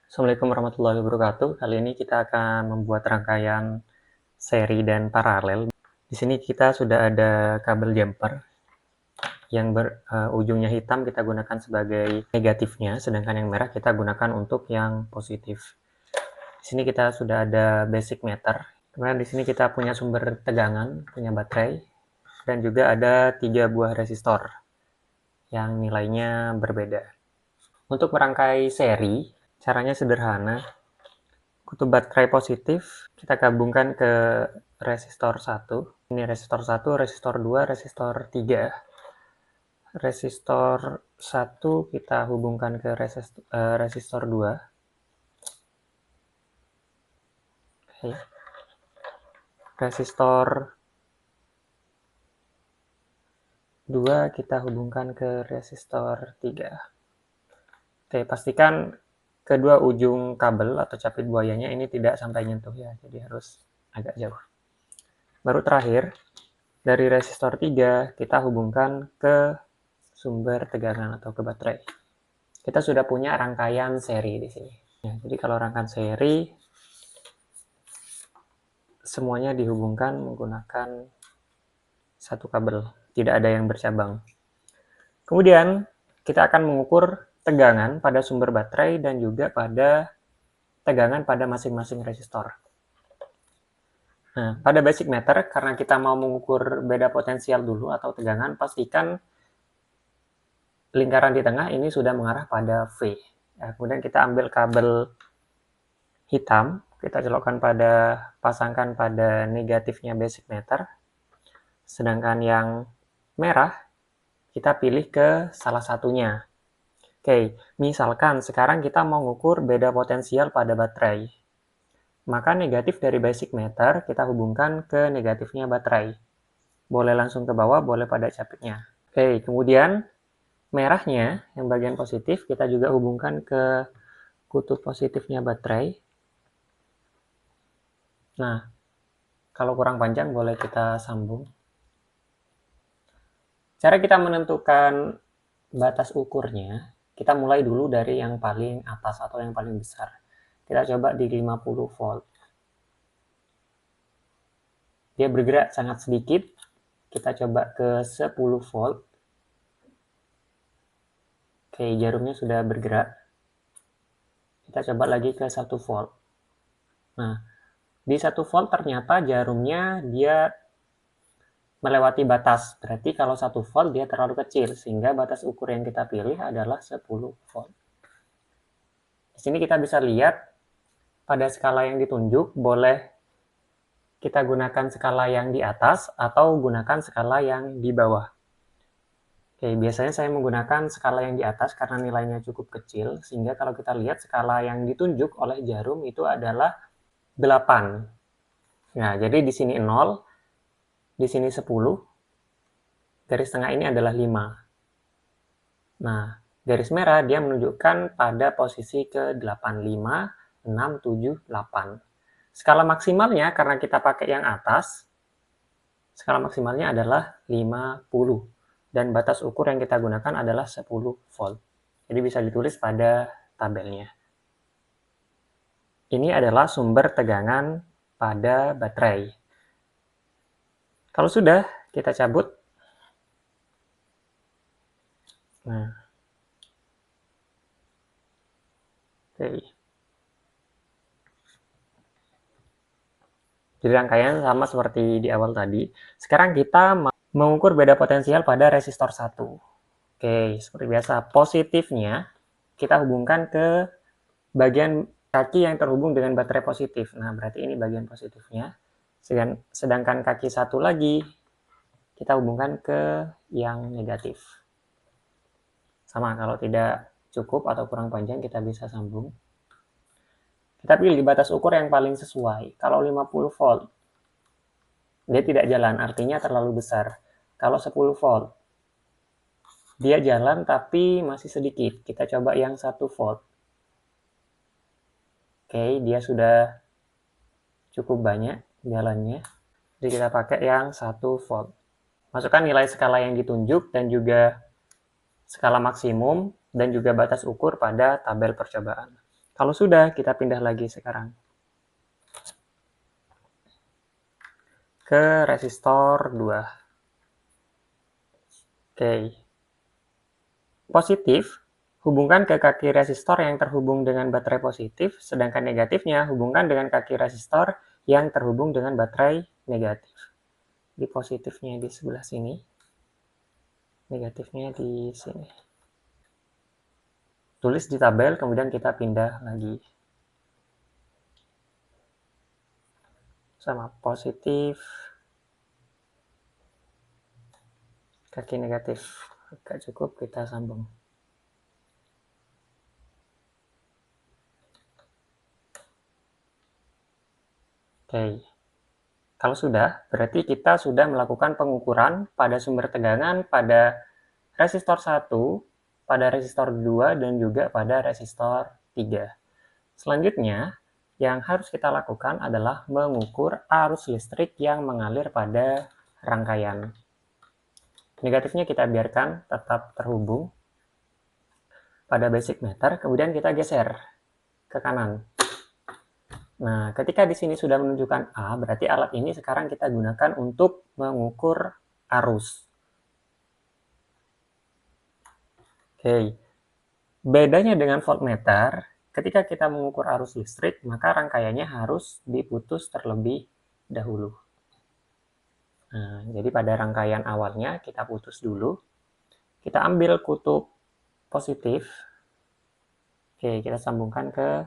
Assalamualaikum warahmatullahi wabarakatuh. Kali ini kita akan membuat rangkaian seri dan paralel. Di sini kita sudah ada kabel jumper yang ujungnya hitam kita gunakan sebagai negatifnya, sedangkan yang merah kita gunakan untuk yang positif. Di sini kita sudah ada basic meter. Kemudian di sini kita punya sumber tegangan, punya baterai, dan juga ada 3 buah resistor yang nilainya berbeda. Untuk merangkai seri, caranya sederhana. Kutub baterai positif kita gabungkan ke resistor 1. Ini resistor 1, resistor 2, resistor 3. Resistor 1 kita hubungkan ke resistor 2. Oke. Resistor 2 kita hubungkan ke resistor 3. Oke, pastikan kedua ujung kabel atau capit buayanya ini tidak sampai nyentuh ya, jadi harus agak jauh. Baru terakhir, dari resistor 3 kita hubungkan ke sumber tegangan atau ke baterai. Kita sudah punya rangkaian seri di sini. Ya, jadi kalau rangkaian seri semuanya dihubungkan menggunakan satu kabel, tidak ada yang bercabang. Kemudian kita akan mengukur tegangan pada sumber baterai dan juga pada tegangan pada masing-masing resistor. Nah, pada basic meter, karena kita mau mengukur beda potensial dulu atau tegangan, pastikan lingkaran di tengah ini sudah mengarah pada V. Ya, kemudian kita ambil kabel hitam, kita pasangkan pada negatifnya basic meter. Sedangkan yang merah, kita pilih ke salah satunya. Oke, misalkan sekarang kita mau mengukur beda potensial pada baterai. Maka negatif dari basic meter kita hubungkan ke negatifnya baterai. Boleh langsung ke bawah, boleh pada capitnya. Oke, kemudian merahnya, yang bagian positif, kita juga hubungkan ke kutub positifnya baterai. Nah, kalau kurang panjang boleh kita sambung. Cara kita menentukan batas ukurnya, kita mulai dulu dari yang paling atas atau yang paling besar. Kita coba di 50 volt. Dia bergerak sangat sedikit. Kita coba ke 10 volt. Oke, jarumnya sudah bergerak. Kita coba lagi ke 1 volt. Nah, di 1 volt ternyata jarumnya dia melewati batas. Berarti kalau 1 volt dia terlalu kecil, sehingga batas ukur yang kita pilih adalah 10 volt. Di sini kita bisa lihat pada skala yang ditunjuk, boleh kita gunakan skala yang di atas atau gunakan skala yang di bawah. Oke, biasanya saya menggunakan skala yang di atas karena nilainya cukup kecil, sehingga kalau kita lihat skala yang ditunjuk oleh jarum itu adalah 8. Nah, jadi di sini 0, di sini 10, garis tengah ini adalah 5. Nah, garis merah dia menunjukkan pada posisi ke-8, 5, 6, 7, 8. Skala maksimalnya, karena kita pakai yang atas, skala maksimalnya adalah 50. Dan batas ukur yang kita gunakan adalah 10 volt. Jadi bisa ditulis pada tabelnya. Ini adalah sumber tegangan pada baterai. Kalau sudah, kita cabut. Nah, oke. Jadi rangkaian sama seperti di awal tadi. Sekarang kita mengukur beda potensial pada resistor 1. Oke, seperti biasa. Positifnya kita hubungkan ke bagian kaki yang terhubung dengan baterai positif. Nah, berarti ini bagian positifnya. Sedangkan kaki satu lagi kita hubungkan ke yang negatif. Sama, kalau tidak cukup atau kurang panjang kita bisa sambung. Kita pilih batas ukur yang paling sesuai. Kalau 50 volt, dia tidak jalan, artinya terlalu besar. Kalau 10 volt, dia jalan tapi masih sedikit. Kita coba yang 1 volt. Oke, dia sudah cukup banyak jalannya. Jadi kita pakai yang 1 volt. Masukkan nilai skala yang ditunjuk dan juga skala maksimum dan juga batas ukur pada tabel percobaan. Kalau sudah, kita pindah lagi sekarang ke resistor 2. Oke. Positif, hubungkan ke kaki resistor yang terhubung dengan baterai positif, sedangkan negatifnya hubungkan dengan kaki resistor yang terhubung dengan baterai negatif. Di positifnya di sebelah sini, negatifnya di sini. Tulis di tabel, kemudian kita pindah lagi. Sama positif, kaki negatif. Agak cukup, kita sambung. Oke. Kalau sudah, berarti kita sudah melakukan pengukuran pada sumber tegangan pada resistor 1, pada resistor 2, dan juga pada resistor 3. Selanjutnya, yang harus kita lakukan adalah mengukur arus listrik yang mengalir pada rangkaian. Negatifnya kita biarkan tetap terhubung pada basic meter, kemudian kita geser ke kanan. Nah, ketika di sini sudah menunjukkan A, berarti alat ini sekarang kita gunakan untuk mengukur arus. Oke, bedanya dengan voltmeter, ketika kita mengukur arus listrik, maka rangkaiannya harus diputus terlebih dahulu. Nah, jadi pada rangkaian awalnya kita putus dulu, kita ambil kutub positif, oke, kita sambungkan ke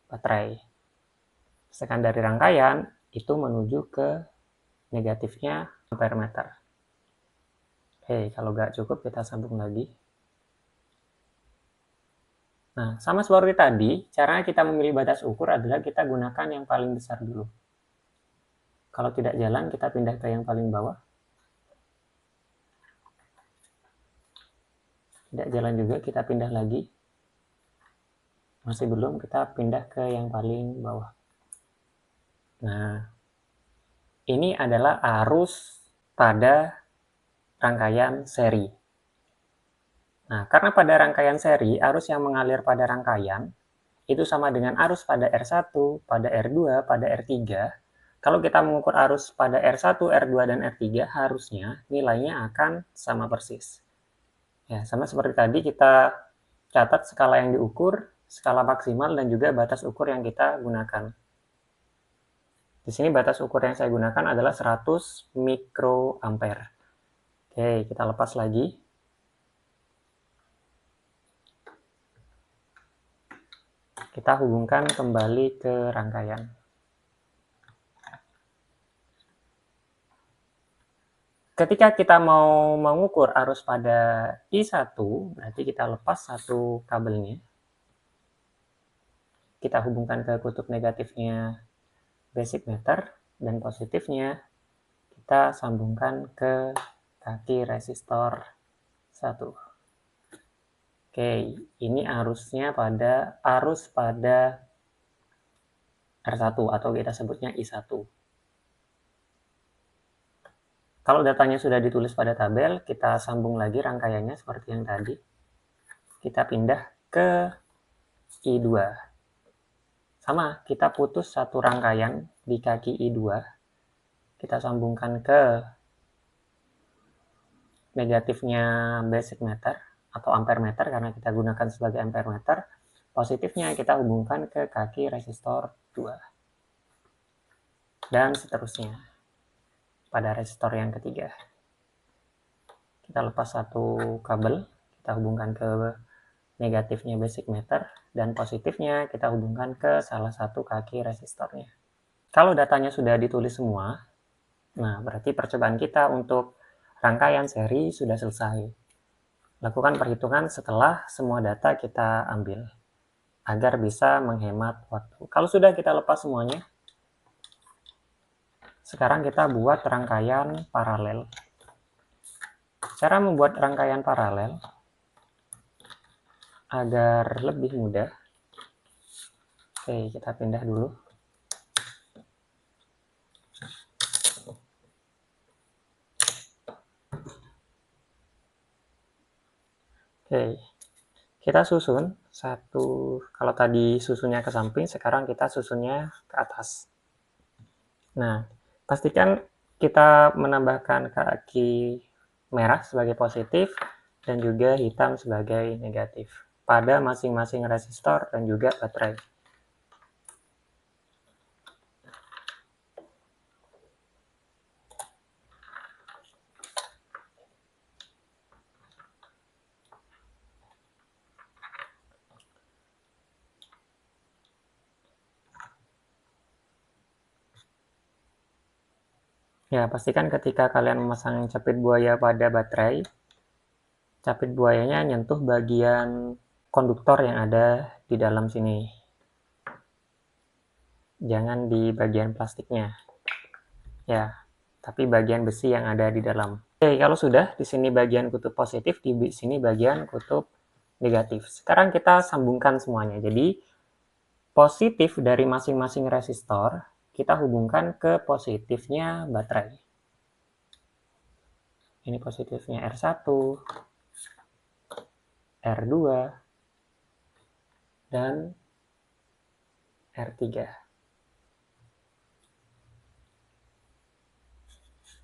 baterai. Tekan dari rangkaian itu menuju ke negatifnya ampere meter. Oke, kalau nggak cukup kita sambung lagi. Nah, sama seperti tadi, caranya kita memilih batas ukur adalah kita gunakan yang paling besar dulu. Kalau tidak jalan, kita pindah ke yang paling bawah. Tidak jalan juga, kita pindah lagi. Masih belum, kita pindah ke yang paling bawah. Nah, ini adalah arus pada rangkaian seri. Nah, karena pada rangkaian seri, arus yang mengalir pada rangkaian itu sama dengan arus pada R1, pada R2, pada R3. Kalau kita mengukur arus pada R1, R2, dan R3, harusnya nilainya akan sama persis. Ya, sama seperti tadi kita catat skala yang diukur, skala maksimal, dan juga batas ukur yang kita gunakan. Di sini batas ukur yang saya gunakan adalah 100 mikroampere. Oke, kita lepas lagi. Kita hubungkan kembali ke rangkaian. Ketika kita mau mengukur arus pada I1, berarti kita lepas satu kabelnya. Kita hubungkan ke kutub negatifnya basic meter, dan positifnya kita sambungkan ke kaki resistor 1. Oke, ini arusnya pada R1 atau kita sebutnya I1. Kalau datanya sudah ditulis pada tabel, kita sambung lagi rangkaiannya seperti yang tadi. Kita pindah ke I2. Sama, kita putus satu rangkaian di kaki I2. Kita sambungkan ke negatifnya basic meter atau ampere meter karena kita gunakan sebagai ampere meter. Positifnya kita hubungkan ke kaki resistor 2. Dan seterusnya. Pada resistor yang ketiga, kita lepas satu kabel, kita hubungkan ke negatifnya basic meter, dan positifnya kita hubungkan ke salah satu kaki resistornya. Kalau datanya sudah ditulis semua, nah berarti percobaan kita untuk rangkaian seri sudah selesai. Lakukan perhitungan setelah semua data kita ambil, agar bisa menghemat waktu. Kalau sudah kita lepas semuanya, sekarang kita buat rangkaian paralel. Cara membuat rangkaian paralel agar lebih mudah. Oke, kita pindah dulu. Oke, kita susun Satu, kalau tadi susunnya ke samping, sekarang kita susunnya ke atas. Nah, pastikan kita menambahkan kaki merah sebagai positif dan juga hitam sebagai negatif pada masing-masing resistor dan juga baterai. Ya, pastikan ketika kalian memasang capit buaya pada baterai, capit buayanya nyentuh bagian konduktor yang ada di dalam sini. Jangan di bagian plastiknya. Ya, tapi bagian besi yang ada di dalam. Oke, kalau sudah, di sini bagian kutub positif, di sini bagian kutub negatif. Sekarang kita sambungkan semuanya. Jadi, positif dari masing-masing resistor, kita hubungkan ke positifnya baterai. Ini positifnya R1, R2, dan R3.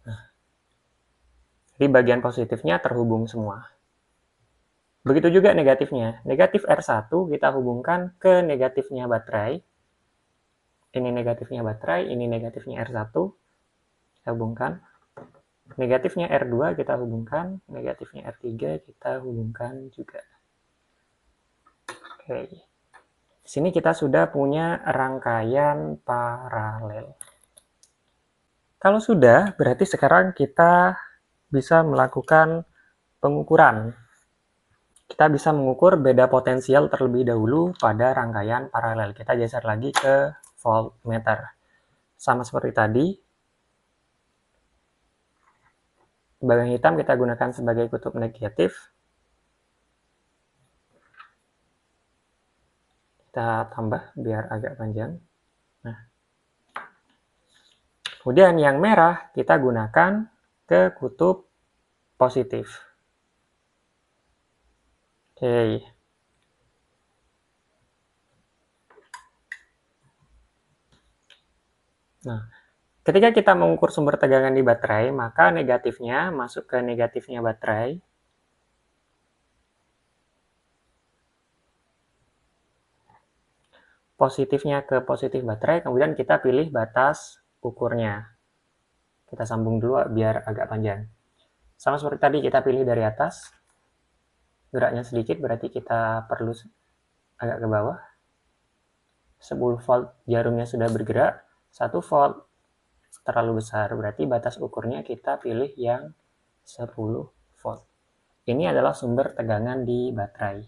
Nah, jadi bagian positifnya terhubung semua. Begitu juga negatifnya. Negatif R1 kita hubungkan ke negatifnya baterai. Ini negatifnya baterai, ini negatifnya R1. Kita hubungkan. Negatifnya R2 kita hubungkan, negatifnya R3 kita hubungkan juga. Oke. Di sini kita sudah punya rangkaian paralel. Kalau sudah, berarti sekarang kita bisa melakukan pengukuran. Kita bisa mengukur beda potensial terlebih dahulu pada rangkaian paralel. Kita geser lagi ke voltmeter. Sama seperti tadi, bagian hitam kita gunakan sebagai kutub negatif. Kita tambah biar agak panjang. Nah, kemudian yang merah kita gunakan ke kutub positif. Oke. Nah, ketika kita mengukur sumber tegangan di baterai, maka negatifnya masuk ke negatifnya baterai. Positifnya ke positif baterai, kemudian kita pilih batas ukurnya. Kita sambung dulu biar agak panjang. Sama seperti tadi, kita pilih dari atas. Geraknya sedikit, berarti kita perlu agak ke bawah. 10 volt jarumnya sudah bergerak. 1 volt terlalu besar, berarti batas ukurnya kita pilih yang 10 volt. Ini adalah sumber tegangan di baterai.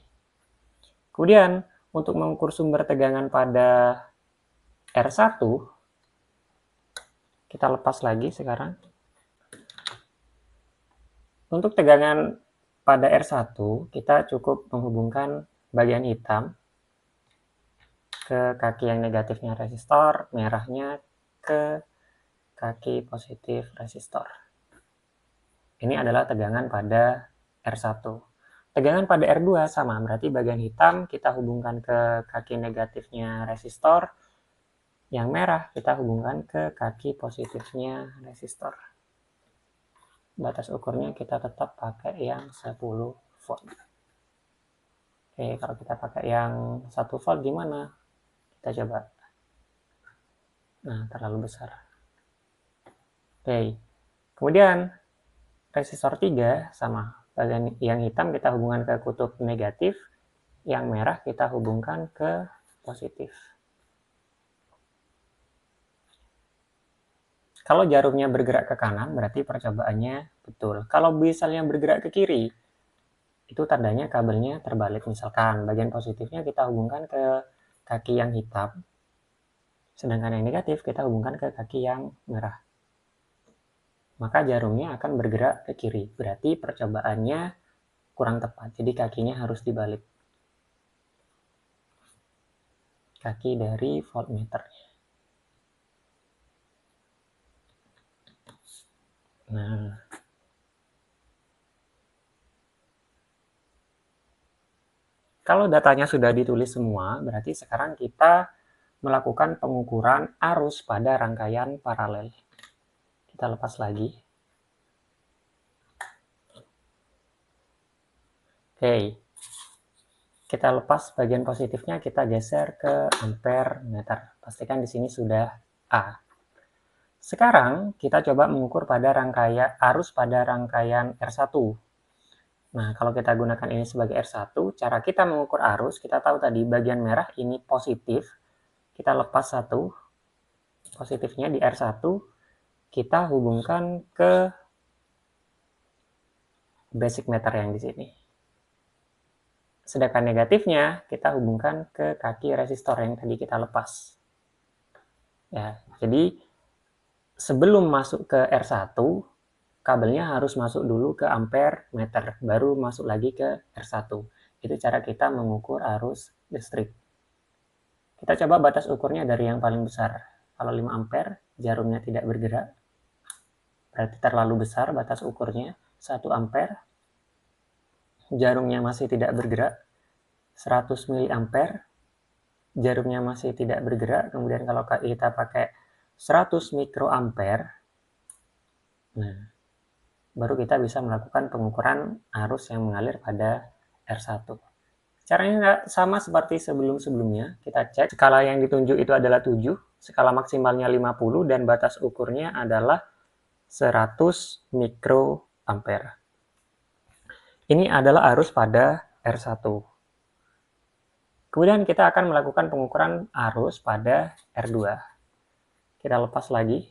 Kemudian, untuk mengukur sumber tegangan pada R1, kita lepas lagi sekarang. Untuk tegangan pada R1, kita cukup menghubungkan bagian hitam ke kaki yang negatifnya resistor, merahnya ke kaki positif resistor. Ini adalah tegangan pada R1. Tegangan pada R2 sama, berarti bagian hitam kita hubungkan ke kaki negatifnya resistor, yang merah kita hubungkan ke kaki positifnya resistor. Batas ukurnya kita tetap pakai yang 10 volt. Oke, kalau kita pakai yang 1 volt gimana? Kita coba. Nah, terlalu besar. Oke, kemudian resistor 3 sama. Bagian yang hitam kita hubungkan ke kutub negatif, yang merah kita hubungkan ke positif. Kalau jarumnya bergerak ke kanan, berarti percobaannya betul. Kalau misalnya bergerak ke kiri, itu tandanya kabelnya terbalik. Misalkan bagian positifnya kita hubungkan ke kaki yang hitam, sedangkan yang negatif kita hubungkan ke kaki yang merah. Maka jarumnya akan bergerak ke kiri. Berarti percobaannya kurang tepat. Jadi kakinya harus dibalik. Kaki dari voltmeternya. Nah, Kalau datanya sudah ditulis semua, berarti sekarang kita melakukan pengukuran arus pada rangkaian paralel. Kita lepas lagi. Oke, kita lepas bagian positifnya, kita geser ke ampere meter. Pastikan di sini sudah A. Sekarang kita coba mengukur pada rangkaian arus pada rangkaian R1. Nah, kalau kita gunakan ini sebagai R1, cara kita mengukur arus, kita tahu tadi bagian merah ini positif. Kita lepas satu, positifnya di R1, kita hubungkan ke basic meter yang di sini. Sedangkan negatifnya kita hubungkan ke kaki resistor yang tadi kita lepas. Ya, jadi sebelum masuk ke R1, kabelnya harus masuk dulu ke ampere meter, baru masuk lagi ke R1. Itu cara kita mengukur arus listrik. Kita coba batas ukurnya dari yang paling besar. Kalau 5 ampere, jarumnya tidak bergerak. Berarti terlalu besar batas ukurnya. 1 ampere, jarumnya masih tidak bergerak. 100 miliampere, jarumnya masih tidak bergerak. Kemudian kalau kita pakai 100 mikroampere, nah, baru kita bisa melakukan pengukuran arus yang mengalir pada R1. Caranya sama seperti sebelum-sebelumnya. Kita cek skala yang ditunjuk itu adalah 7, skala maksimalnya 50, dan batas ukurnya adalah 100 mikroampere. Ini adalah arus pada R1. Kemudian kita akan melakukan pengukuran arus pada R2. Kita lepas lagi.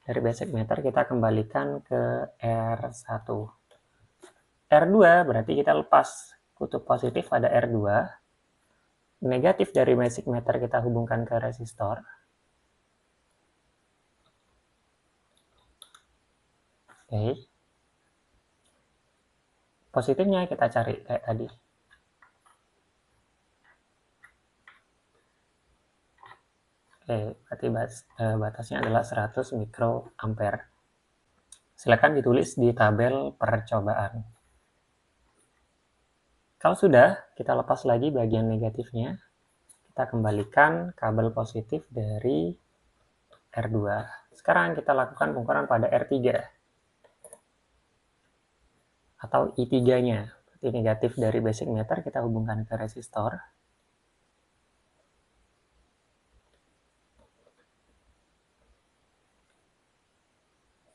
Dari basic meter kita kembalikan ke R1. R2 berarti kita lepas kutub positif pada R2. Negatif dari basic meter kita hubungkan ke resistor. Oke. Positifnya kita cari kayak tadi. Oke, berarti batasnya adalah 100 mikroampere. Silakan ditulis di tabel percobaan. Kalau sudah, kita lepas lagi bagian negatifnya. Kita kembalikan kabel positif dari R2. Sekarang kita lakukan pengukuran pada R3 atau I3-nya. Berarti negatif dari basic meter kita hubungkan ke resistor.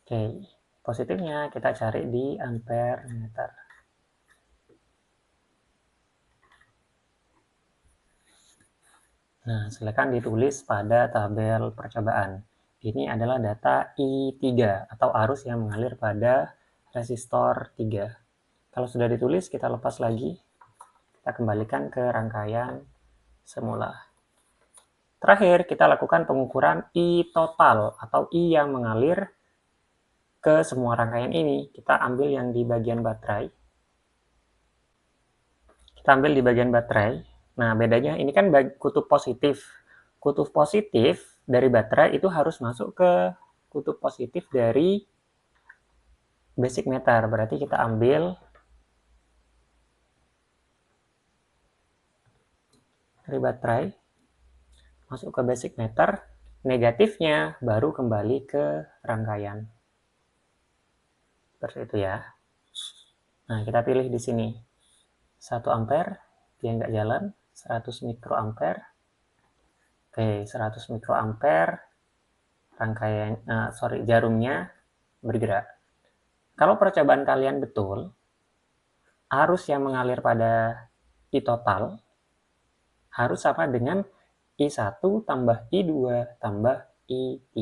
Oke, positifnya kita cari di ampere meter. Nah, silakan ditulis pada tabel percobaan. Ini adalah data I3 atau arus yang mengalir pada resistor 3. Kalau sudah ditulis, kita lepas lagi. Kita kembalikan ke rangkaian semula. Terakhir, kita lakukan pengukuran I total atau I yang mengalir ke semua rangkaian ini. Kita ambil yang di bagian baterai. Kita ambil di bagian baterai. Nah, bedanya ini kan kutub positif. Kutub positif dari baterai itu harus masuk ke kutub positif dari basic meter. Berarti kita ambil dari baterai, masuk ke basic meter, negatifnya baru kembali ke rangkaian. Seperti itu ya. Nah, kita pilih di sini. 1 ampere, dia nggak jalan. 100 mikroampere. Oke, 100 mikroampere. Jarumnya bergerak. Kalau percobaan kalian betul, arus yang mengalir pada I total harus sama dengan I1 tambah I2 tambah I3.